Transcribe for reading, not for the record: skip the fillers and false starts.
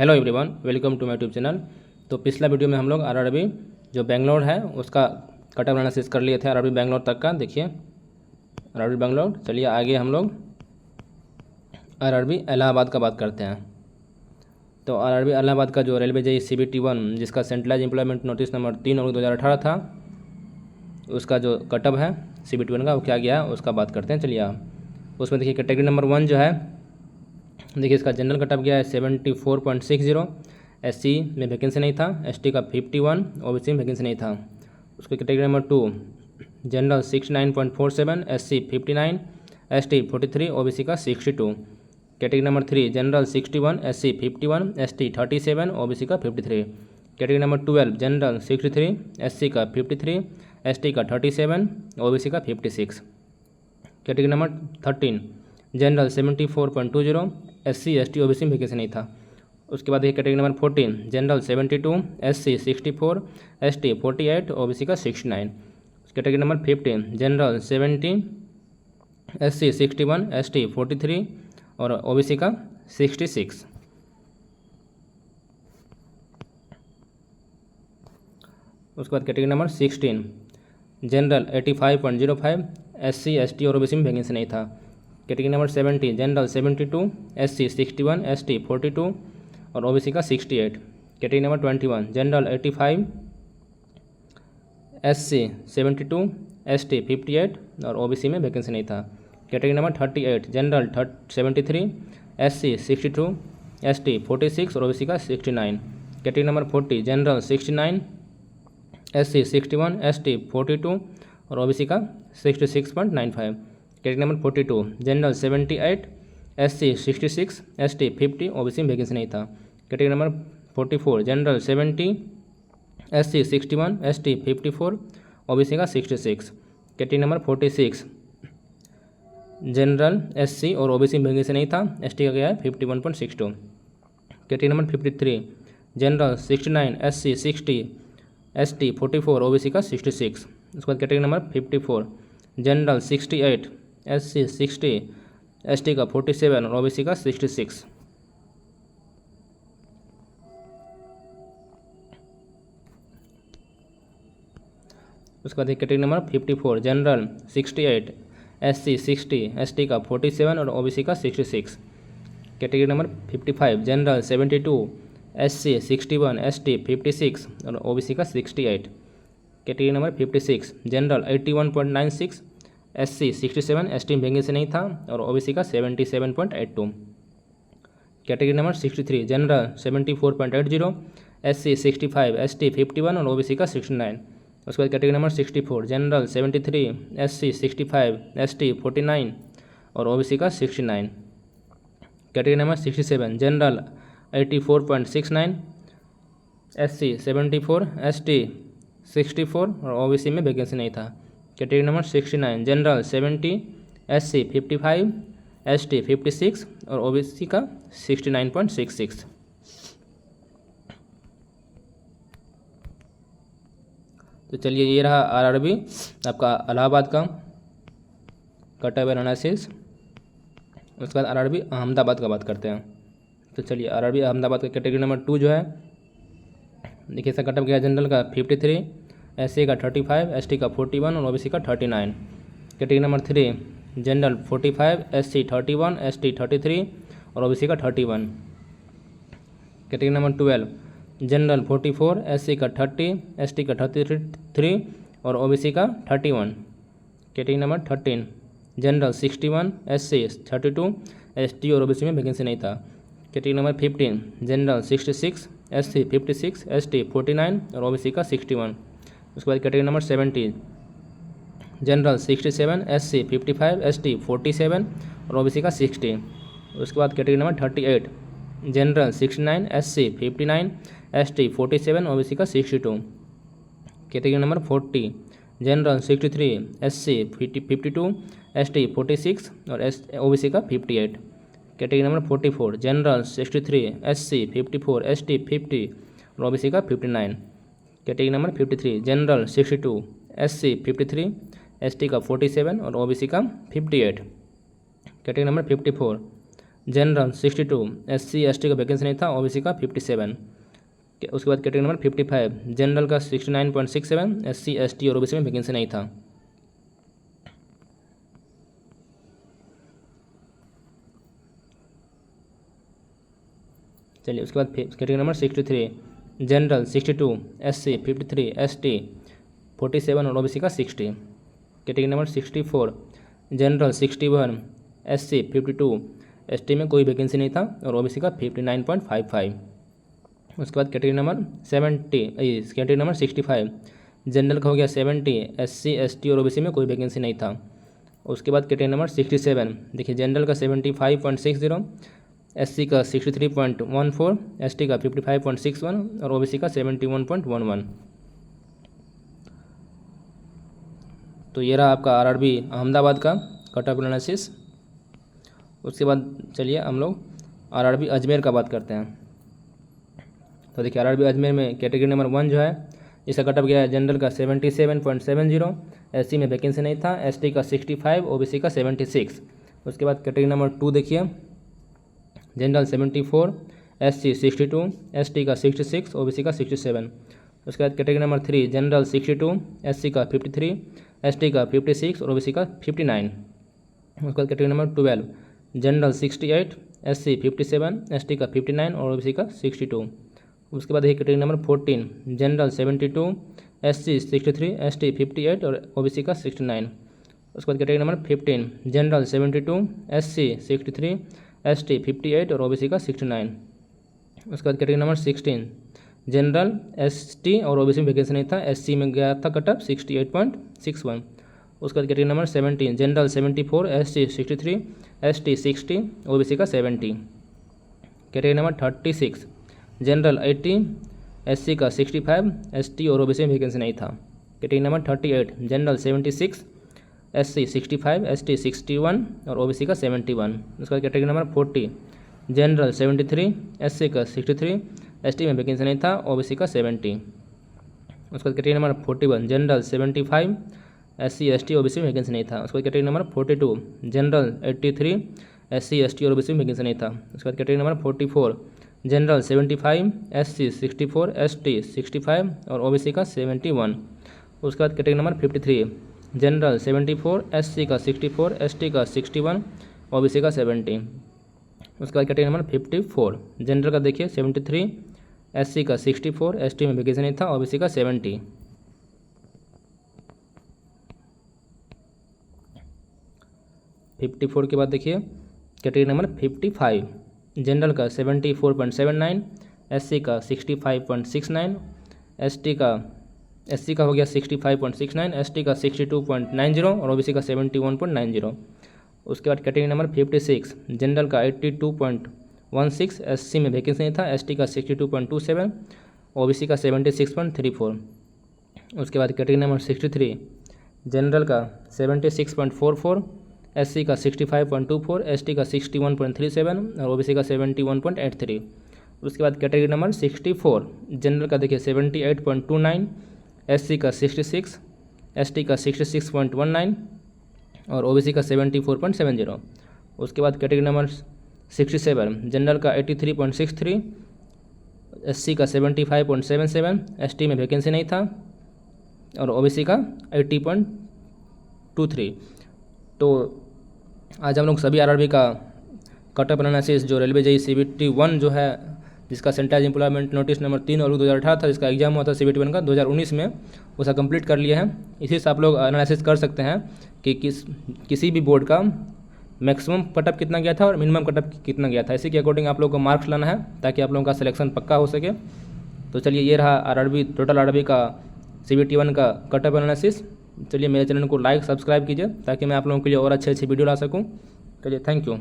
Hello everyone, welcome to my YouTube channel. तो पिछला video में हम लोग आरआरबी जो बेंगलोर है उसका कट ऑफ एनालिसिस कर लिए थे। आरआरबी बेंगलोर तक का देखिए, आरआरबी बेंगलोर। चलिए आगे हम लोग आरआरबी इलाहाबाद का बात करते हैं। तो आरआरबी इलाहाबाद का जो रेलवे जेई CBT 1 जिसका सेंट्रलाइज एम्प्लॉयमेंट नोटिस नंबर 3/2018 था, उसका जो कट ऑफ है CBT 1 का वो क्या गया है उसका बात करते हैं। चलिए उसमें देखिए कैटेगरी नंबर 1 जो है, देखिए इसका जनरल कट ऑफ गया है 74.60। SC में वैकेंसी नहीं था, ST का 51, OBC में वैकेंसी नहीं था। उसके category number 2 general 69.47, SC 59, ST 43, OBC का 62। Category number 3 general 61, SC 51, ST 37, OBC का 53। कैटेगरी नंबर 12 जनरल 63, SC का 53, ST का 37, OBC का 56। Category number 13 general 74.20, SC ST OBC में वैकेंसी नहीं था। उसके बाद ये category number 14 general 72, SC 64, ST 48, OBC का 69। Category number 15 general 70, SC 61, ST 43 और OBC का 66। उसके बाद category number 16 general 85.05, SC ST और OBC में वैकेंसी नहीं था। Category number 70 general 72, SC 61, ST 42 और OBC का 68। Category number 21 general 85, SC 72, ST 58 और OBC में वैकेंसी नहीं था। Category number 38 general 73, SC 62, ST 46 और OBC का 69। Category number 40 general 69, SC 61, ST 42 और OBC का 66.95। Category number 42 general 78, SC 66, ST 50, OBC में वैकेंसी नहीं था। Category number 44 general 70, SC 61, ST 54, OBC का 66। कैटेगरी नंबर 46 जनरल SC और OBC में वैकेंसी नहीं था, ST का गया है 51.62। Category number 53 general 69, SC 60, ST 44, OBC का 66। उसके बाद category number 54 general 68, SC 60, ST का 47 और OBC का 66। उसके बाद category number 54 general 68, SC 60, ST का 47 और OBC का 66। Category number 55 general 72, SC 61, ST 56 और OBC का 68। Category number 56 general 81.96, SC 67, ST में वैकेंसी नहीं था और OBC का 77.82। Category number 63 general 74.80, SC 65, ST 51 और OBC का 69। उसके बाद category number 64 general 73, SC 65, ST 49 और OBC का 69। Category number 67 general 84.69, SC 74, ST 64 और OBC में वैकेंसी नहीं था। Category number 69 general 70, SC 55, ST 56 और OBC का 69.66। तो चलिए ये रहा आरआरबी आपका इलाहाबाद का कट ऑफ एनालिसिस। उसके बाद आरआरबी अहमदाबाद का बात करते हैं। तो चलिए आरआरबी अहमदाबाद का कैटेगरी नंबर 2 जो है, देखिए इसका कट ऑफ गया जनरल का 53, SC का 35, ST का 41 और OBC का 39। Category number 3 general 45, SC 31, ST 33 और OBC का 31। कैटेगरी नंबर 12 जनरल 44, SC का 30, ST का 33 और OBC का 31। Category number 13 general 61, SC 32, ST और OBC में वैकेंसी नहीं था। Category number 15 general 66, SC 56, ST 49 और OBC का 61। उसके बाद category number 70 general 67, SC 55, ST 47 और OBC का 60। उसके बाद category number 38 general 69, SC 59, ST 47, OBC का 62। Category number 40 general 63, SC 52, ST 46 और OBC का 58। Category number 44 general 63, SC 54, ST 50 और OBC का 59। Category number 53 general 62, SC 53, ST का 47 और OBC का 58। Category number 54 general 62, SC ST का वैकेंसी नहीं था, OBC का 57। उसके बाद कैटेगरी नंबर 55, जनरल का 69.67, SC ST और OBC में वैकेंसी नहीं था। चलिए उसके बाद category number 63, general 62, SC 53, ST 47 और OBC का 60। Category number 64, general 61, SC 52, ST में कोई वैकेंसी नहीं था और OBC का 59.55। उसके बाद कैटेगरी नंबर 65, जनरल का हो गया 70, SC ST और OBC में कोई वैकेंसी नहीं था। उसके बाद कैटेगरी नंबर 67, देखिए जनरल का 75.60, SC का 63.14, ST का 55.61 और OBC का 71.11। तो ये रहा आपका RRB अहमदाबाद का कट ऑफ एनालिसिस। उसके बाद चलिए हम लोग RRB अजमेर का बात करते हैं। तो देखिए RRB अजमेर में कैटेगरी नंबर 1 जो है इसका कट ऑफ गया है जनरल का 77.70, SC में वैकेंसी नहीं था, ST का 65, OBC का 76। उसके बाद कैटेगरी नंबर 2 देखिए, जनरल 74, SC 62, ST का 66, OBC का 67। उसके बाद कैटेगरी नंबर 3, जनरल 62, SC का 53, ST का 56 और OBC का 59। उसके बाद category number 12, general 68, SC 57, ST का 59 और OBC का 62। उसके बाद category number 14, general 72, SC 63, ST 58 और OBC का 69। उसके बाद category number 15, general 72, SC 63, ST 58 और OBC का 69। उसके बाद कैटेगरी नंबर 16, जनरल ST और OBC में वैकेंसी नहीं था, SC में गया था कट ऑफ 68.61। उसके बाद category number 17, general 74, SC 63, ST 60, OBC का 70। कैटेगरी नंबर 36, जनरल 80, SC का 65, ST और OBC में वैकेंसी नहीं था। Category number 38, general 76, SC 65, ST 61 और OBC का 71। उसके बाद कैटेगरी नंबर 40, जनरल 73, SC का 63, ST में वैकेंसी नहीं था, OBC का 70। उसके बाद category number 41, general 75, SC ST OBC में वैकेंसी नहीं था। उसके बाद category number 42, general 83, SC ST और OBC में वैकेंसी नहीं था। उसके बाद category number 44, general 75, SC 64, ST 65 और OBC का 71। उसके बाद कैटेगरी नंबर 53, जनरल 74, SC का 64, ST का 61, OBC का 70। उसके बाद कैटेगरी नंबर 54, जनरल का देखिए 73, SC का 64, ST में वैकेंसी नहीं था, OBC का 70। फिफ्टी 54 के बाद देखिए कैटेगरी नंबर 55, जनरल का 74.79, SC का 65.69, SC का हो गया 65.69, ST का 62.90 और OBC का 71.90। उसके बाद कैटेगरी नंबर 56, जनरल का 82.16, SC में वैकेंसी नहीं था, ST का 62.27, OBC का 76.34। उसके बाद कैटेगरी नंबर 63, जनरल का 76.44, SC का 65.24, ST का 61.37 और OBC का 71.83। उसके बाद कैटेगरी नंबर 64, जनरल का देखिए 78.29, SC का 66, ST का 66.19 और OBC का 74.70। उसके बाद कैटेगरी नंबर 67, जनरल का 83.63, SC का 75.77, ST में वैकेंसी नहीं था और OBC का 80.23। तो आज हम लोग सभी RRB का कट ऑफ एनालिसिस जो रेलवे JEE CBT 1 जो है जिसका सेंट्रल एम्प्लॉयमेंट नोटिस नंबर 3 और 2018 था, जिसका एग्जाम हुआ था CBT 1 का 2019 में, उसका कंप्लीट कर लिया है। इसी से आप लोग एनालिसिस कर सकते हैं कि किसी भी बोर्ड का मैक्सिमम कट ऑफ कितना गया था और मिनिमम कट ऑफ कितना गया था। इसी के अकॉर्डिंग आप लोग को मार्क्स लाना है ताकि आप लोगों का सिलेक्शन पक्का हो सके। तो चलिए ये रहा टोटल RRB का CBT 1 का कट ऑफ एनालिसिस। चलिए मेरे चैनल को लाइक सब्सक्राइब कीजिए ताकि मैं आप लोगों के लिए और अच्छे वीडियो ला सकूं। चलिए थैंक यू।